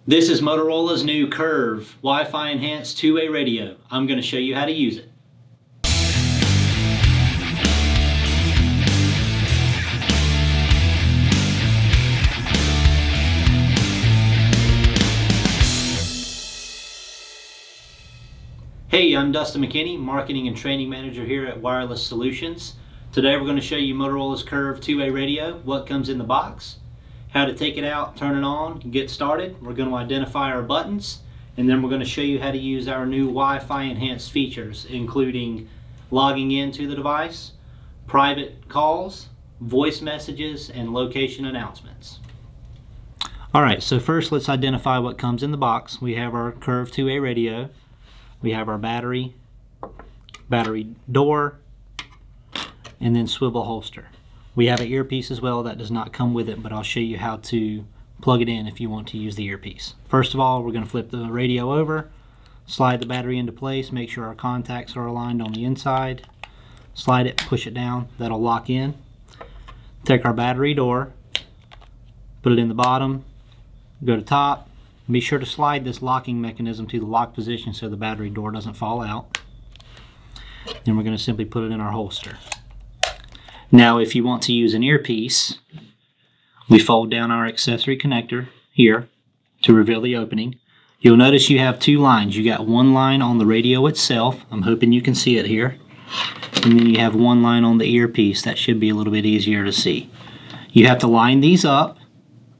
This is Motorola's new Curve Wi-Fi enhanced two-way radio. I'm going to show you how to use it. Hey, I'm Dustin McKinney, Marketing and Training Manager here at Motorola Solutions. Today we're going to show you Motorola's Curve two-way radio, what comes in the box, how to take it out, turn it on, get started. We're going to identify our buttons, and then we're going to show you how to use our new Wi-Fi enhanced features, including logging into the device, private calls, voice messages, and location announcements. Alright, so first let's identify what comes in the box. We have our Curve two-way radio. We have our battery door, and then swivel holster. We have an earpiece as well that does not come with it, but I'll show you how to plug it in if you want to use the earpiece. First of all, we're going to flip the radio over, slide the battery into place, make sure our contacts are aligned on the inside, slide it, push it down, that'll lock in. Take our battery door, put it in the bottom, go to top. Be sure to slide this locking mechanism to the lock position so the battery door doesn't fall out. Then we're going to simply put it in our holster. Now if you want to use an earpiece, we fold down our accessory connector here to reveal the opening. You'll notice you have two lines. You got one line on the radio itself. I'm hoping you can see it here. And then you have one line on the earpiece. That should be a little bit easier to see. You have to line these up.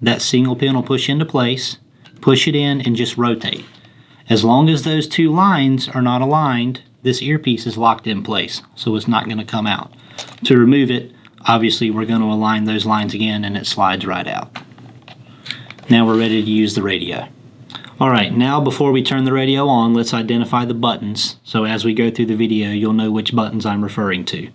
That single pin will push into place. Push it in and just rotate. As long as those two lines are not aligned, this earpiece is locked in place, so it's not going to come out. To remove it, obviously we're going to align those lines again and it slides right out. Now we're ready to use the radio. Alright, now before we turn the radio on, let's identify the buttons, so as we go through the video you'll know which buttons I'm referring to.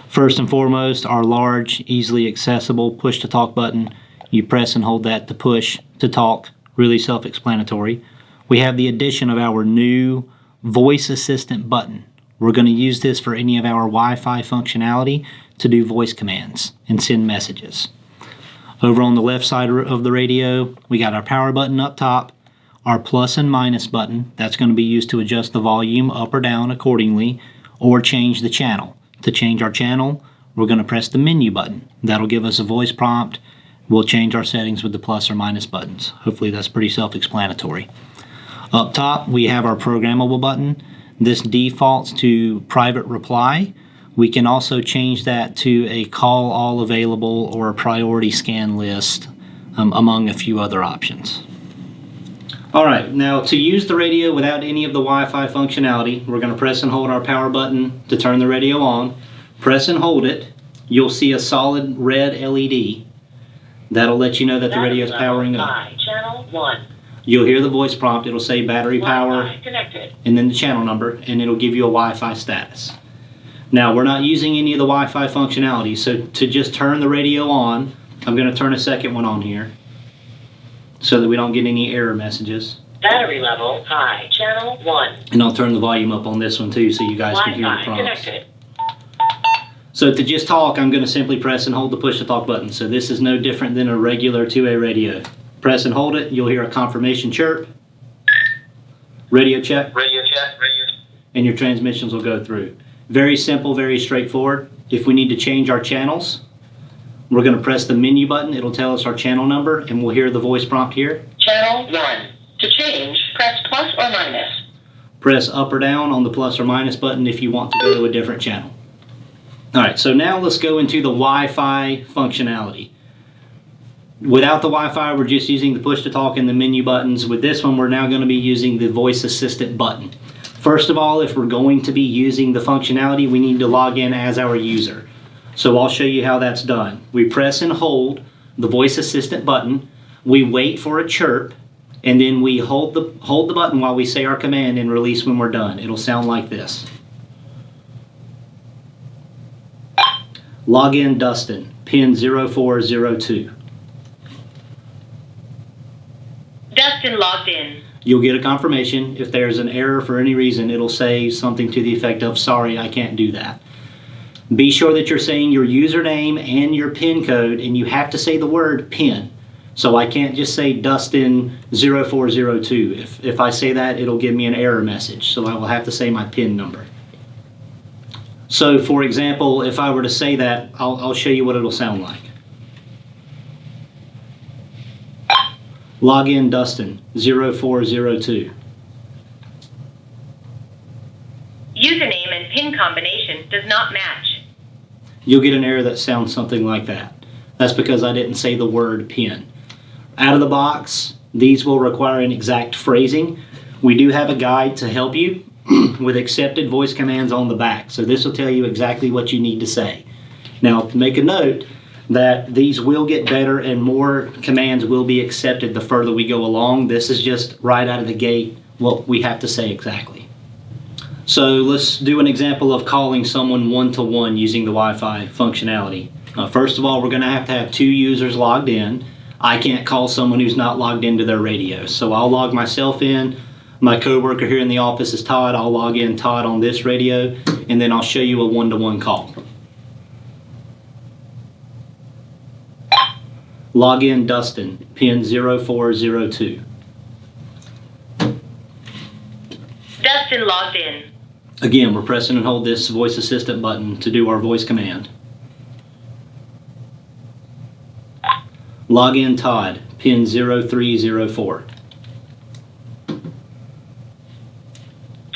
First and foremost, our large, easily accessible push-to-talk button. You press and hold that to push to talk. Really self-explanatory. We have the addition of our new voice assistant button. We're going to use this for any of our Wi-Fi functionality to do voice commands and send messages. Over on the left side of the radio, we got our power button up top, our plus and minus button. That's going to be used to adjust the volume up or down accordingly, or change the channel. To change our channel, we're going to press the menu button. That'll give us a voice prompt. We'll change our settings with the plus or minus buttons. Hopefully that's pretty self-explanatory. Up top, we have our programmable button. This defaults to private reply. We can also change that to a call all available or a priority scan list, among a few other options. Alright, now to use the radio without any of the Wi-Fi functionality, we're going to press and hold our power button to turn the radio on. Press and hold it. You'll see a solid red LED. That'll let you know that the radio is powering up. Channel 1. You'll hear the voice prompt. It'll say battery power connected, and then the channel number, and it'll give you a Wi-Fi status. Now we're not using any of the Wi-Fi functionality, so to just turn the radio on, I'm going to turn a second one on here so that we don't get any error messages. Battery level high. Channel 1. And I'll turn the volume up on this one too so you guys can hear the prompts. Connected. So to just talk, I'm going to simply press and hold the push-to-talk button. So this is no different than a regular two-way radio. Press and hold it, you'll hear a confirmation chirp. Radio check. Radio check. And your transmissions will go through. Very simple, very straightforward. If we need to change our channels, we're going to press the menu button. It'll tell us our channel number, and we'll hear the voice prompt here. Channel 1. To change, press plus or minus. Press up or down on the plus or minus button if you want to go to a different channel. Alright, so now let's go into the Wi-Fi functionality. Without the Wi-Fi, we're just using the push-to-talk and the menu buttons. With this one, we're now going to be using the voice assistant button. First of all, if we're going to be using the functionality, we need to log in as our user. So I'll show you how that's done. We press and hold the voice assistant button. We wait for a chirp, and then we hold the button while we say our command and release when we're done. It'll sound like this. Login Dustin, pin 0402. Dustin logged in. You'll get a confirmation. If there's an error for any reason, it'll say something to the effect of, sorry, I can't do that. Be sure that you're saying your username and your PIN code, and you have to say the word PIN. So I can't just say Dustin 0402. If I say that, it'll give me an error message. So I will have to say my PIN number. So for example, if I were to say that, I'll show you what it'll sound like. Login Dustin 0402. Username and PIN combination does not match. You'll get an error that sounds something like that. That's because I didn't say the word PIN. Out of the box, these will require an exact phrasing. We do have a guide to help you with accepted voice commands on the back. So this will tell you exactly what you need to say. Now, make a note that these will get better and more commands will be accepted the further we go along. This is just right out of the gate what we have to say exactly. So let's do an example of calling someone one-to-one using the Wi-Fi functionality. First of all, we're going to have 2 users logged in. I can't call someone who's not logged into their radio. So I'll log myself in. My coworker here in the office is Todd. I'll log in Todd on this radio, and then I'll show you a one-to-one call. Log in Dustin, PIN 0402. Dustin logged in. Again, we're pressing and hold this voice assistant button to do our voice command. Log in Todd, PIN 0304.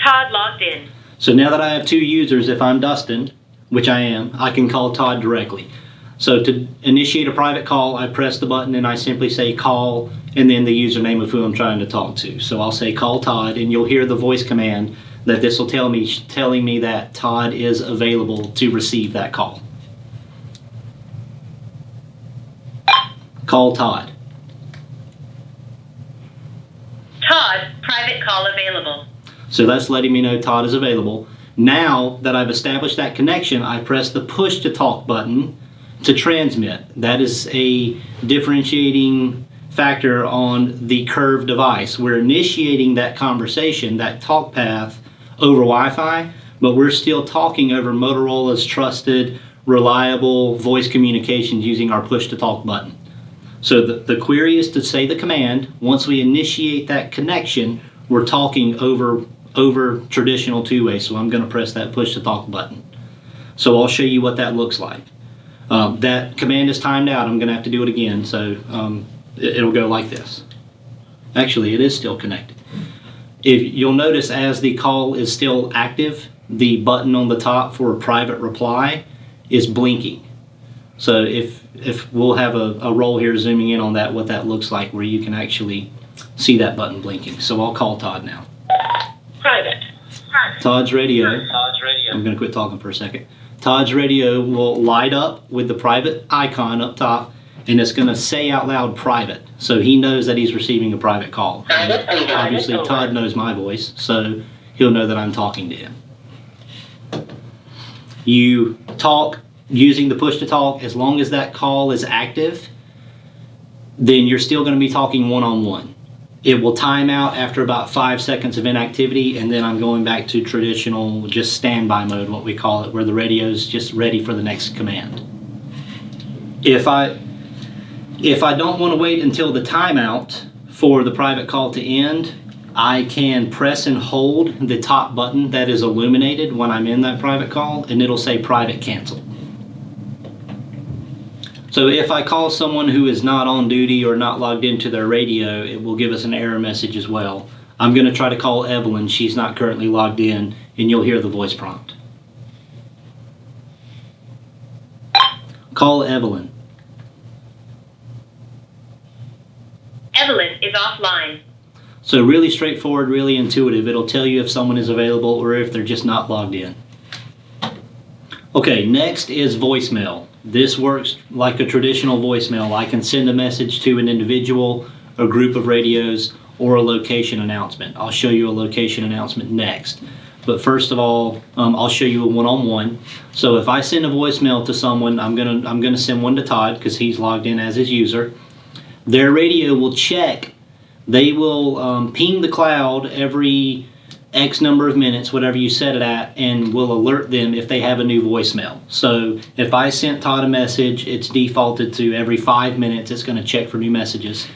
Todd logged in. So now that I have 2 users, if I'm Dustin, which I am, I can call Todd directly. So to initiate a private call, I press the button and I simply say call and then the username of who I'm trying to talk to. So I'll say call Todd, and you'll hear the voice command that this will telling me that Todd is available to receive that call. Call Todd. Todd, private call available. So that's letting me know Todd is available. Now that I've established that connection, I press the push to talk button to transmit. That is a differentiating factor on the curved device. We're initiating that conversation, that talk path, over Wi-Fi, but we're still talking over Motorola's trusted, reliable voice communications using our push to talk button. So the query is to say the command. Once we initiate that connection, we're talking over traditional two-way. So I'm going to press that push to talk button. So I'll show you what that looks like. That command is timed out. I'm going to have to do it again. So it'll go like this. Actually, it is still connected. If you'll notice, as the call is still active, the button on the top for a private reply is blinking. So if we'll have a roll here zooming in on that, what that looks like, where you can actually see that button blinking. So I'll call Todd now. Private. Todd's radio. I'm going to quit talking for a second. Todd's radio will light up with the private icon up top, and it's going to say out loud private. So he knows that he's receiving a private call. Obviously, Todd knows my voice, so he'll know that I'm talking to him. You talk using the push to talk. As long as that call is active, then you're still going to be talking one-on-one. It will time out after about 5 seconds of inactivity, and then I'm going back to traditional, just standby mode, what we call it, where the radio's just ready for the next command. If I don't want to wait until the timeout for the private call to end, I can press and hold the top button that is illuminated when I'm in that private call, and it'll say private cancel. So if I call someone who is not on duty or not logged into their radio, it will give us an error message as well. I'm going to try to call Evelyn. She's not currently logged in, and you'll hear the voice prompt. Call Evelyn. Evelyn is offline. So really straightforward, really intuitive. It'll tell you if someone is available or if they're just not logged in. Okay, next is voicemail. This works like a traditional voicemail. I can send a message to an individual, a group of radios, or a location announcement. I'll show you a location announcement next. But first of all, I'll show you a one-on-one. So if I send a voicemail to someone, I'm gonna send one to Todd because he's logged in as his user. Their radio will check. They will ping the cloud every X number of minutes, whatever you set it at, and will alert them if they have a new voicemail. So if I sent Todd a message, it's defaulted to every 5 minutes it's going to check for new messages.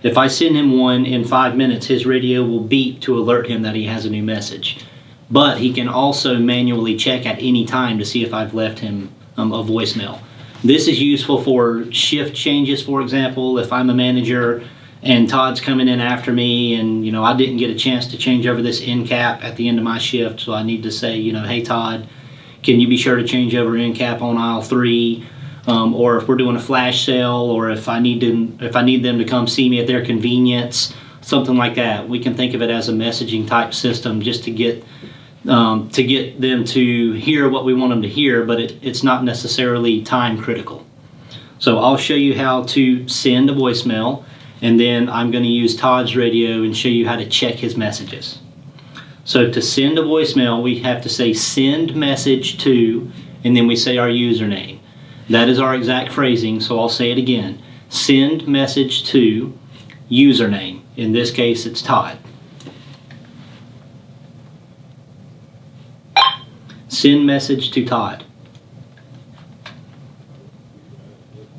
If I send him one in 5 minutes, his radio will beep to alert him that he has a new message. But he can also manually check at any time to see if I've left him a voicemail. This is useful for shift changes, for example. If I'm a manager and Todd's coming in after me, and I didn't get a chance to change over this end cap at the end of my shift, so I need to say, hey Todd, can you be sure to change over end cap on aisle 3? Or if we're doing a flash sale, or if I need them to come see me at their convenience, something like that. We can think of it as a messaging type system, just to get them to hear what we want them to hear, but it's not necessarily time critical. So I'll show you how to send a voicemail, and then I'm going to use Todd's radio and show you how to check his messages. So to send a voicemail, we have to say send message to, and then we say our username. That is our exact phrasing, so I'll say it again. Send message to username. In this case, it's Todd. Send message to Todd.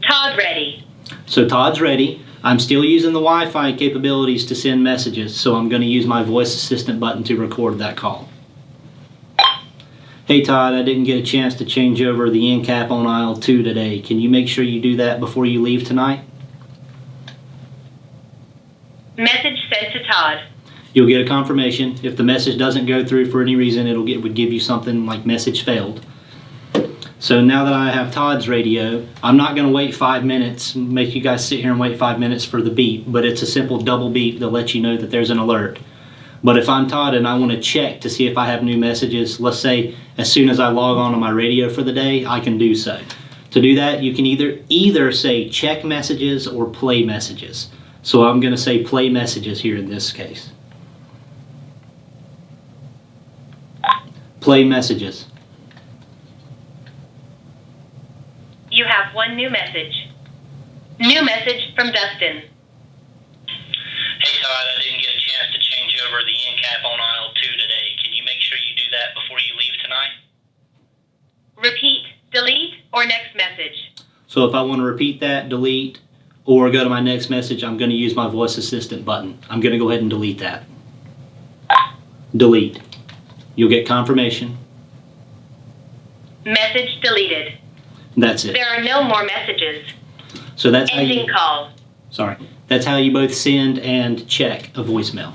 Todd ready. So Todd's ready. I'm still using the Wi-Fi capabilities to send messages, so I'm going to use my voice assistant button to record that call. Hey Todd, I didn't get a chance to change over the end cap on aisle 2 today. Can you make sure you do that before you leave tonight? Message sent to Todd. You'll get a confirmation. If the message doesn't go through for any reason, it would give you something like message failed. So now that I have Todd's radio, I'm not going to wait 5 minutes, make you guys sit here and wait 5 minutes for the beep, but it's a simple double beep to let you know that there's an alert. But if I'm Todd and I want to check to see if I have new messages, let's say as soon as I log on to my radio for the day, I can do so. To do that, you can either say check messages or play messages. So I'm going to say play messages here in this case. Play messages. You have one new message. New message from Dustin. Hey Todd, I didn't get a chance to change over the end cap on aisle 2 today. Can you make sure you do that before you leave tonight? Repeat, delete, or next message. So if I want to repeat that, delete, or go to my next message, I'm going to use my voice assistant button. I'm going to go ahead and delete that. Delete. You'll get confirmation. Message deleted. That's it. There are no more messages. So that's how Ending call. Sorry. That's how you both send and check a voicemail.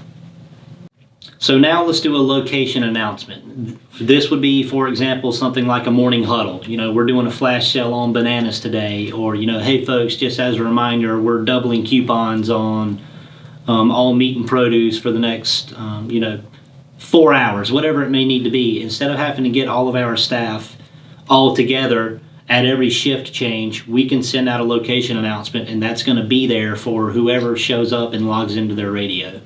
So now let's do a location announcement. This would be, for example, something like a morning huddle. We're doing a flash sale on bananas today, or, hey folks, just as a reminder, we're doubling coupons on all meat and produce for the next, 4 hours, whatever it may need to be. Instead of having to get all of our staff all together at every shift change, we can send out a location announcement, and that's going to be there for whoever shows up and logs into their radio.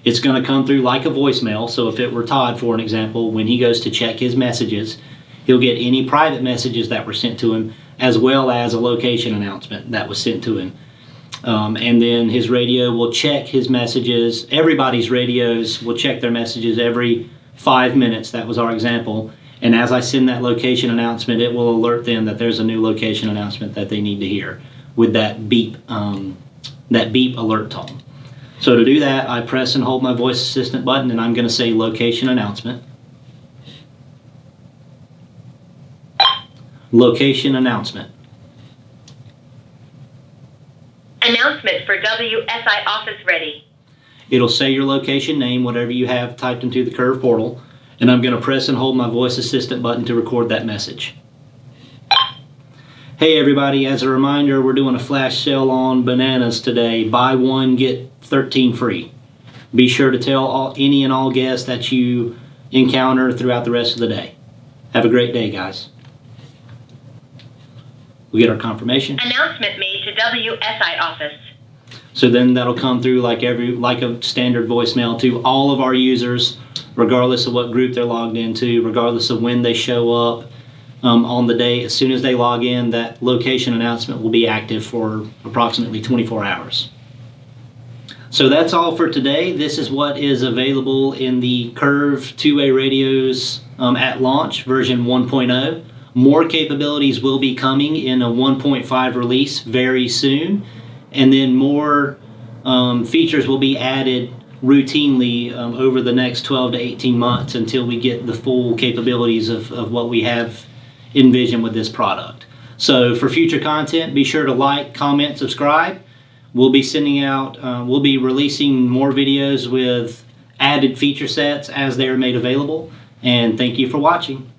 It's going to come through like a voicemail, so if it were Todd, for an example, when he goes to check his messages, he'll get any private messages that were sent to him, as well as a location announcement that was sent to him. And then his radio will check his messages. Everybody's radios will check their messages every 5 minutes. That was our example. And as I send that location announcement, it will alert them that there's a new location announcement that they need to hear with that beep alert tone. So to do that, I press and hold my voice assistant button, and I'm going to say location announcement. Location announcement. Announcement for WSI office ready. It'll say your location name, whatever you have typed into the Curve portal, and I'm going to press and hold my voice assistant button to record that message. Hey everybody, as a reminder, we're doing a flash sale on bananas today. Buy one, get 13 free. Be sure to tell any and all guests that you encounter throughout the rest of the day. Have a great day, guys. We get our confirmation. Announcement made to WSI office. So then that'll come through like a standard voicemail to all of our users, regardless of what group they're logged into, regardless of when they show up on the day. As soon as they log in, that location announcement will be active for approximately 24 hours. So that's all for today. This is what is available in the Curve two-way radios at launch, version 1.0. More capabilities will be coming in a 1.5 release very soon, and then more features will be added routinely over the next 12 to 18 months until we get the full capabilities of what we have envisioned with this product. So for future content, be sure to like, comment, subscribe. We'll be sending out, we'll be releasing more videos with added feature sets as they are made available. And thank you for watching.